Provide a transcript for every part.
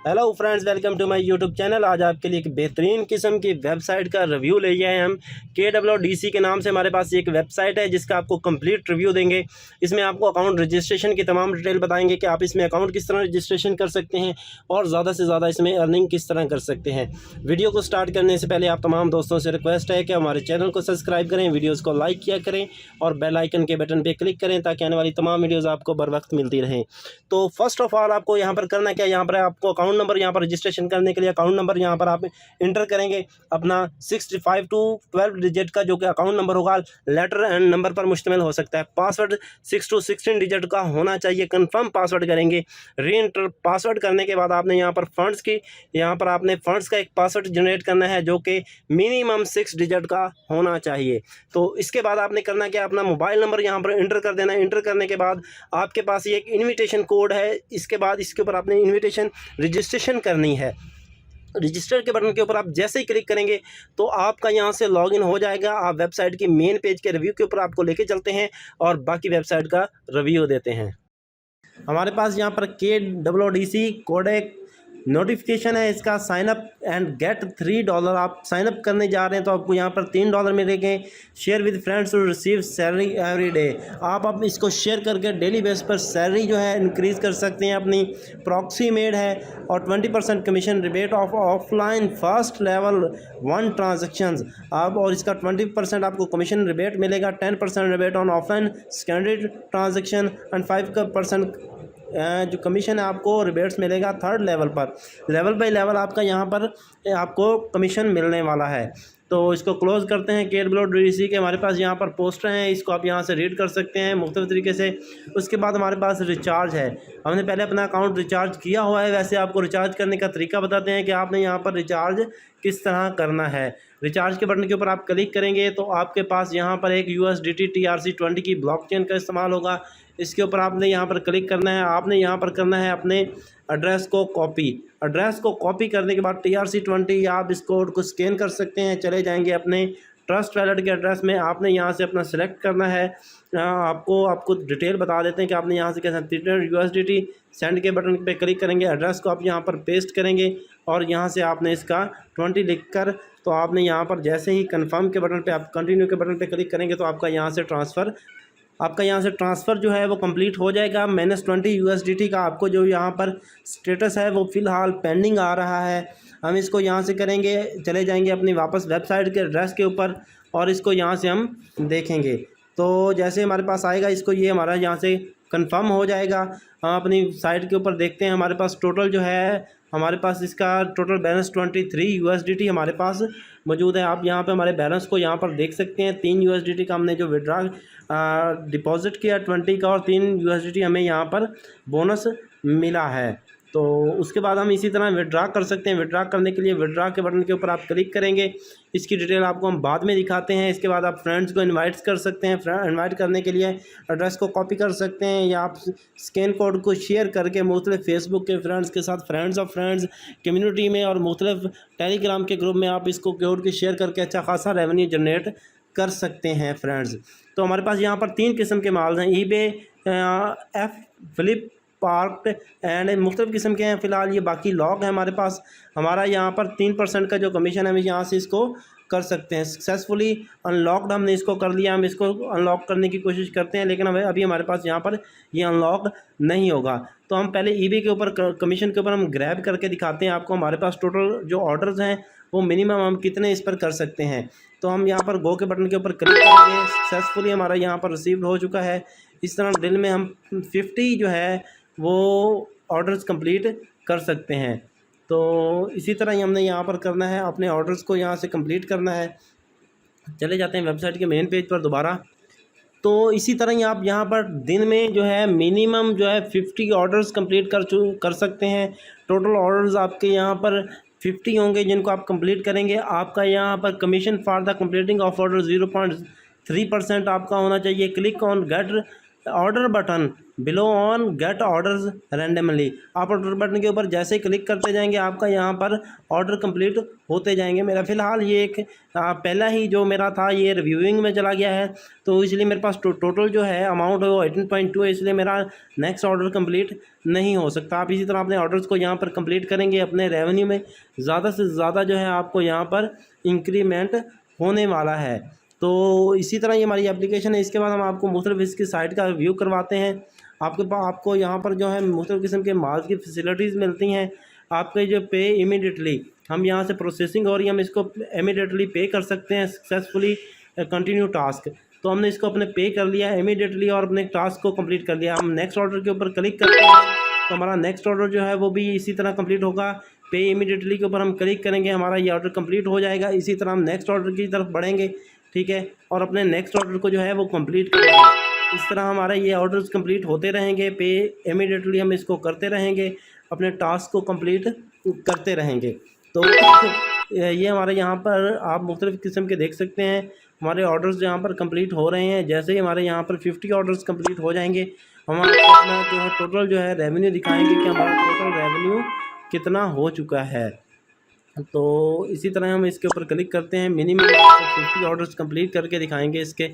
Hello friends, welcome to my YouTube channel. आज आपके लिए एक बेहतरीन किस्म की वेबसाइट का रिव्यू ले आए हैं हम। KWDC के नाम से हमारे पास एक वेबसाइट है जिसका आपको कंप्लीट रिव्यू देंगे। इसमें आपको अकाउंट रजिस्ट्रेशन की तमाम डिटेल बताएंगे कि आप इसमें अकाउंट किस तरह रजिस्ट्रेशन कर सकते हैं और ज़्यादा से ज़्यादा इसमें अर्निंग किस तरह कर सकते हैं। वीडियो को स्टार्ट करने से पहले आप तमाम दोस्तों से रिक्वेस्ट है कि हमारे चैनल को सब्सक्राइब करें, वीडियोज़ को लाइक किया करें और बेल आइकन के बटन पर क्लिक करें ताकि आने वाली तमाम वीडियोज़ आपको बर वक्त मिलती रहें। तो फर्स्ट ऑफ ऑल आपको यहाँ पर करना क्या है, यहाँ पर आपको अकाउंट नंबर, यहाँ पर रजिस्ट्रेशन करने के लिए अकाउंट नंबर यहाँ पर आप इंटर करेंगे अपना 65 टू 12 डिजिट का जो कि अकाउंट नंबर होगा, लेटर एंड नंबर पर मुश्तमिल हो सकता है। पासवर्ड 6 टू 16 डिजिट का होना चाहिए। कंफर्म पासवर्ड करेंगे। री इंटर पासवर्ड करने के बाद आपने यहाँ पर फंड्स का एक पासवर्ड जनरेट करना है जो कि मिनिमम 6 डिजिट का होना चाहिए। तो इसके बाद आपने करना क्या, अपना मोबाइल नंबर यहाँ पर इंटर कर देना है। इंटर करने के बाद आपके पास ये एक इन्विटेशन कोड है। इसके बाद इसके ऊपर आपने इन्विटेशन रजिस्ट्रेशन करनी है। रजिस्टर के बटन के ऊपर आप जैसे ही क्लिक करेंगे तो आपका यहाँ से लॉगिन हो जाएगा। आप वेबसाइट की मेन पेज के रिव्यू के ऊपर आपको लेके चलते हैं और बाकी वेबसाइट का रिव्यू देते हैं। हमारे पास यहाँ पर KWDC कोड एक नोटिफिकेशन है, इसका साइन अप एंड गेट $3। आप साइन अप करने जा रहे हैं तो आपको यहाँ पर $3 मिलेंगे। Share with friends to receive salary every day. आप अब इसको शेयर करके डेली बेस पर सैलरी जो है इंक्रीज़ कर सकते हैं अपनी। प्रॉक्सीमेड है और 20% commission rebate of offline first level 1 transactions. आप और इसका 20% आपको कमीशन रिबेट मिलेगा। 10% rebate on offline secondary transaction and 5% जो कमीशन है आपको रिबेट्स मिलेगा थर्ड लेवल पर। लेवल बाय लेवल आपका यहाँ पर आपको कमीशन मिलने वाला है। तो इसको क्लोज़ करते हैं। KWDC के हमारे पास यहाँ पर पोस्टर हैं, इसको आप यहाँ से रीड कर सकते हैं मुख्तलिफ तरीके से। उसके बाद हमारे पास रिचार्ज है। हमने पहले अपना अकाउंट रिचार्ज किया हुआ है, वैसे आपको रिचार्ज करने का तरीका बताते हैं कि आपने यहाँ पर रिचार्ज किस तरह करना है। रिचार्ज के बटन के ऊपर आप क्लिक करेंगे तो आपके पास यहाँ पर एक USDT TRC20 की ब्लॉकचेन का इस्तेमाल होगा। इसके ऊपर आपने यहाँ पर क्लिक करना है। आपने यहाँ पर करना है अपने एड्रेस को कॉपी। एड्रेस को कॉपी करने के बाद TRC20 आप इस कोड को स्कैन कर सकते हैं। चले जाएंगे अपने ट्रस्ट वैलेट के एड्रेस में। आपने यहाँ से अपना सेलेक्ट करना है। आपको डिटेल बता देते हैं कि आपने यहाँ से कैसे USDT सेंड के बटन पे क्लिक करेंगे। एड्रेस को आप यहाँ पर पेस्ट करेंगे और यहाँ से आपने इसका 20 लिख कर तो आपने यहाँ पर जैसे ही कंफर्म के बटन पे आप कंटिन्यू के बटन पे क्लिक करेंगे तो आपका यहाँ से ट्रांसफ़र जो है वो कंप्लीट हो जाएगा। -20 USDT का आपको जो यहाँ पर स्टेटस है वो फ़िलहाल पेंडिंग आ रहा है। हम इसको यहाँ से करेंगे, चले जाएंगे अपनी वापस वेबसाइट के एड्रेस के ऊपर और इसको यहाँ से हम देखेंगे। तो जैसे हमारे पास आएगा इसको ये हमारा यहाँ से कंफर्म हो जाएगा। हम अपनी साइट के ऊपर देखते हैं, हमारे पास टोटल जो है हमारे पास इसका टोटल बैलेंस 23 USDT हमारे पास मौजूद है। आप यहाँ पे हमारे बैलेंस को यहाँ पर देख सकते हैं। 3 USDT का हमने जो विड्रा डिपॉजिट किया 20 का और 3 USDT हमें यहाँ पर बोनस मिला है। तो उसके बाद हम इसी तरह विड्रा कर सकते हैं। विड्रा करने के लिए विड्रा के बटन के ऊपर आप क्लिक करेंगे। इसकी डिटेल आपको हम बाद में दिखाते हैं। इसके बाद आप फ्रेंड्स को इनवाइट कर सकते हैं। इनवाइट करने के लिए एड्रेस को कॉपी कर सकते हैं या आप स्कैन कोड को शेयर करके मुख्तलिफ फेसबुक के फ्रेंड्स के साथ, फ्रेंड्स ऑफ फ्रेंड्स कम्युनिटी में और मुख्तलिफ टेलीग्राम के ग्रुप में आप इसको कोड को शेयर करके अच्छा खासा रेवेन्यू जनरेट कर सकते हैं फ्रेंड्स। तो हमारे पास यहाँ पर 3 किस्म के माल हैं, eBay, फ्लिपकार्ट एंड मुख्तलिफ किस्म के हैं। फ़िलहाल ये बाकी लॉक है हमारे पास। हमारा यहाँ पर 3% का जो कमीशन है हम यहाँ से इसको कर सकते हैं। सक्सेसफुली अनलॉक्ड हमने इसको कर लिया। हम इसको अनलॉक करने की कोशिश करते हैं लेकिन अभी हमारे पास यहाँ पर ये अनलॉक नहीं होगा। तो हम पहले eBay के ऊपर कमीशन के ऊपर हम ग्रैब करके दिखाते हैं आपको। हमारे पास टोटल जो ऑर्डर्स हैं वो मिनिमम हम कितने इस पर कर सकते हैं। तो हम यहाँ पर गो के बटन के ऊपर क्लिक करेंगे। सक्सेसफुली हमारा यहाँ पर रिसीव हो चुका है। इस तरह दिन में हम 50 जो है वो ऑर्डर्स कंप्लीट कर सकते हैं। तो इसी तरह ही हमने यहाँ पर करना है, अपने ऑर्डर्स को यहाँ से कंप्लीट करना है। चले जाते हैं वेबसाइट के मेन पेज पर दोबारा। तो इसी तरह ही आप यहाँ पर दिन में जो है मिनिमम जो है 50 ऑर्डर्स कंप्लीट कर सकते हैं। टोटल ऑर्डर्स आपके यहाँ पर 50 होंगे जिनको आप कंप्लीट करेंगे। आपका यहाँ पर commission for the completing of order 0.3% आपका होना चाहिए। Click on get order button below on get orders randomly. आप ऑर्डर बटन के ऊपर जैसे ही क्लिक करते जाएंगे आपका यहाँ पर ऑर्डर कंप्लीट होते जाएंगे। मेरा फ़िलहाल ये एक पहला ही जो मेरा था ये रिव्यूइंग में चला गया है, तो इसलिए मेरे पास टोटल जो है अमाउंट है वो 18.2 है, इसलिए मेरा नेक्स्ट ऑर्डर कंप्लीट नहीं हो सकता। आप इसी तरह अपने ऑर्डर्स को यहाँ पर कंप्लीट करेंगे, अपने रेवेन्यू में ज़्यादा से ज़्यादा जो है आपको यहाँ पर इंक्रीमेंट होने वाला है। तो इसी तरह ये हमारी एप्लीकेशन है। इसके बाद हम आपको मुख्तलिफ इसकी साइट का रिव्यू करवाते हैं। आपको यहाँ पर जो है मुख्तलिफ किस्म के माल की फैसिलिटीज़ मिलती हैं। आपके जो पे इमीडिएटली हम यहाँ से प्रोसेसिंग हो रही है, हम इसको इमीडिएटली पे कर सकते हैं सक्सेसफुली कंटिन्यू टास्क। तो हमने इसको अपने पे कर लिया है इमीडिएटली और अपने टास्क को कंप्लीट कर लिया। हम नेक्स्ट ऑर्डर के ऊपर क्लिक करते हैं तो हमारा नेक्स्ट ऑर्डर जो है वो भी इसी तरह कंप्लीट होगा। पे इमीडिएटली के ऊपर हम क्लिक करेंगे, हमारा ये ऑर्डर कंप्लीट हो जाएगा। इसी तरह हम नेक्स्ट ऑर्डर की तरफ बढ़ेंगे, ठीक है, और अपने नेक्स्ट ऑर्डर को जो है वो कंप्लीट करेंगे। इस तरह हमारे ये ऑर्डर्स कंप्लीट होते रहेंगे। पे इमीडिएटली हम इसको करते रहेंगे, अपने टास्क को कंप्लीट करते रहेंगे। तो ये हमारे यहाँ पर आप मुख्तलिफ़ किस्म के देख सकते हैं हमारे ऑर्डर्स यहाँ पर कंप्लीट हो रहे हैं। जैसे ही हमारे यहाँ पर 50 ऑर्डर्स कंप्लीट हो जाएंगे हम आपको अपना जो है टोटल जो है रेवेन्यू दिखाएंगे कि हमारा टोटल रेवेन्यू कितना हो चुका है। तो इसी तरह हम इसके ऊपर क्लिक करते हैं, मिनिमम 50 ऑर्डर्स कंप्लीट करके दिखाएंगे इसके।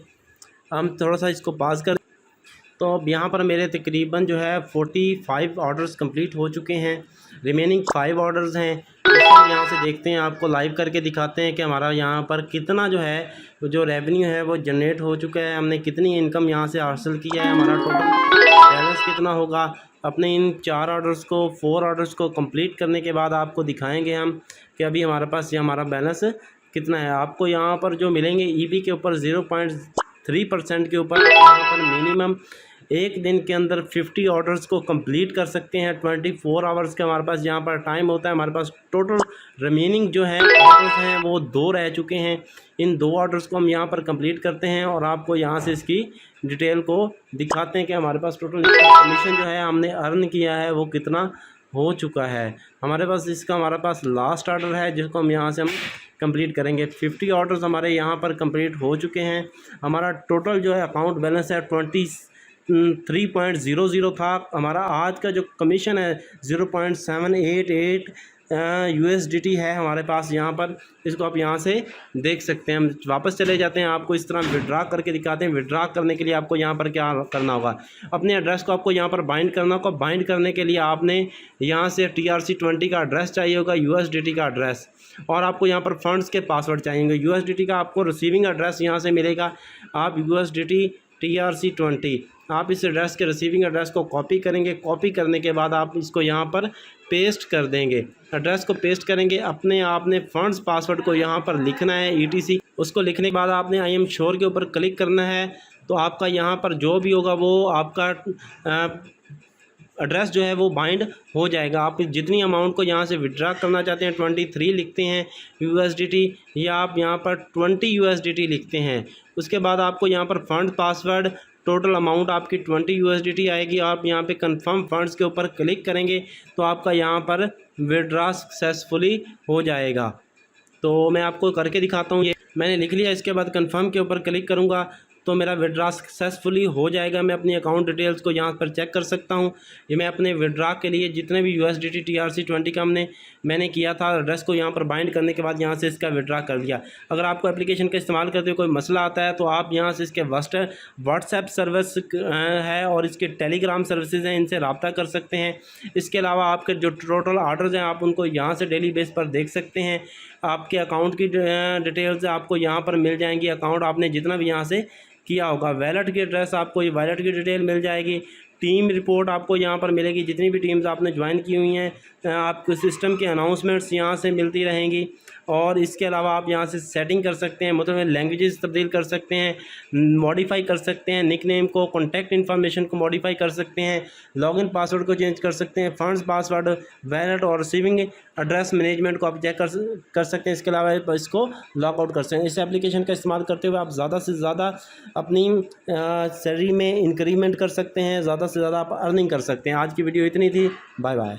हम थोड़ा सा इसको पास कर, तो अब यहाँ पर मेरे तकरीबन जो है 45 ऑर्डर्स कंप्लीट हो चुके हैं, रिमेनिंग 5 ऑर्डर्स हैं। इसको हम यहाँ से देखते हैं, आपको लाइव करके दिखाते हैं कि हमारा यहाँ पर कितना जो है जो रेवेन्यू है वो जनरेट हो चुका है, हमने कितनी इनकम यहाँ से हासिल किया है, हमारा टोटल बैलेंस कितना होगा। अपने इन 4 ऑर्डर्स को 4 ऑर्डर्स को कंप्लीट करने के बाद आपको दिखाएंगे हम कि अभी हमारे पास ये हमारा बैलेंस कितना है। आपको यहाँ पर जो मिलेंगे ईबी के ऊपर 0.3% के ऊपर यहाँ पर मिनिमम एक दिन के अंदर 50 ऑर्डर्स को कंप्लीट कर सकते हैं। 24 आवर्स का हमारे पास यहाँ पर टाइम होता है। हमारे पास टोटल रिमेनिंग जो है ऑर्डर्स हैं वो 2 रह चुके हैं। इन 2 ऑर्डर्स को हम यहाँ पर कंप्लीट करते हैं और आपको यहाँ से इसकी डिटेल को दिखाते हैं कि हमारे पास टोटल कमीशन जो है हमने अर्न किया है वो कितना हो चुका है। हमारे पास लास्ट ऑर्डर है जिसको हम यहाँ से हम कंप्लीट करेंगे। 50 ऑर्डर्स हमारे यहाँ पर कंप्लीट हो चुके हैं। हमारा टोटल जो है अकाउंट बैलेंस है 23.00 था। हमारा आज का जो कमीशन है 0.788 USDT है हमारे पास यहाँ पर। इसको आप यहाँ से देख सकते हैं। हम वापस चले जाते हैं, आपको इस तरह विड्रा करके दिखाते हैं। विड्रा करने के लिए आपको यहाँ पर क्या करना होगा, अपने एड्रेस को आपको यहाँ पर बाइंड करना होगा। बाइंड करने के लिए आपने यहाँ से TRC20 का एड्रेस चाहिए होगा, USDT का एड्रेस, और आपको यहाँ पर फंड्स के पासवर्ड चाहिए। USDT का आपको रिसीविंग एड्रेस यहाँ से मिलेगा। आप USDT TRC20 आप इस एड्रेस के रिसीविंग एड्रेस को कॉपी करेंगे। कॉपी करने के बाद आप इसको यहाँ पर पेस्ट कर देंगे। एड्रेस को पेस्ट करेंगे, अपने आपने फंड्स पासवर्ड को यहाँ पर लिखना है ETC। उसको लिखने के बाद आपने आई एम श्योर के ऊपर क्लिक करना है। तो आपका यहाँ पर जो भी होगा वो आपका एड्रेस जो है वो बाइंड हो जाएगा। आप जितनी अमाउंट को यहाँ से विड्रा करना चाहते हैं 23 लिखते हैं USDT, या आप यहाँ पर 20 USDT लिखते हैं। उसके बाद आपको यहाँ पर फंड पासवर्ड टोटल अमाउंट आपकी 20 USDT आएगी। आप यहाँ पे कंफर्म फंड्स के ऊपर क्लिक करेंगे तो आपका यहाँ पर विड्रा सक्सेसफुली हो जाएगा। तो मैं आपको करके दिखाता हूँ। ये मैंने लिख लिया। इसके बाद कंफर्म के ऊपर क्लिक करूँगा तो मेरा विड्रा सक्सेसफुली हो जाएगा। मैं अपनी अकाउंट डिटेल्स को यहाँ पर चेक कर सकता हूँ। ये मैं अपने विड्रा के लिए जितने भी USDT TRC20 का मैंने किया था, एड्रेस को यहाँ पर बाइंड करने के बाद यहाँ से इसका विड्रा कर लिया। अगर आपको एप्लीकेशन का इस्तेमाल करते हुए कोई मसला आता है तो आप यहाँ से इसके व्हाट्सएप सर्विस है और इसके टेलीग्राम सर्विसेज हैं, इनसे रब्ता कर सकते हैं। इसके अलावा आपके जो टोटल ऑर्डर्स हैं आप उनको यहाँ से डेली बेस पर देख सकते हैं। आपके अकाउंट की डिटेल्स आपको यहाँ पर मिल जाएंगी। अकाउंट आपने जितना भी यहाँ से किया होगा, वैलेट की एड्रेस आपको ये वैलेट की डिटेल मिल जाएगी। टीम रिपोर्ट आपको यहाँ पर मिलेगी, जितनी भी टीम्स आपने ज्वाइन की हुई हैं। आपको सिस्टम के अनाउंसमेंट्स यहाँ से मिलती रहेंगी। और इसके अलावा आप यहाँ से सेटिंग कर सकते हैं, मतलब लैंग्वेजेस तब्दील कर सकते हैं, मॉडिफाई कर सकते हैं, निकनेम को, कॉन्टैक्ट इन्फॉर्मेशन को मॉडिफाई कर सकते हैं, लॉगिन पासवर्ड को चेंज कर सकते हैं, फंड्स पासवर्ड, वैलेट और रिसीविंग एड्रेस मैनेजमेंट को आप चेक कर सकते हैं। इसके अलावा इसको लॉग आउट कर सकते हैं। इस एप्लीकेशन का इस्तेमाल करते हुए आप ज़्यादा से ज़्यादा अपनी सैलरी में इंक्रीमेंट कर सकते हैं, ज़्यादा से ज़्यादा आप अर्निंग कर सकते हैं। आज की वीडियो इतनी थी। Bye bye.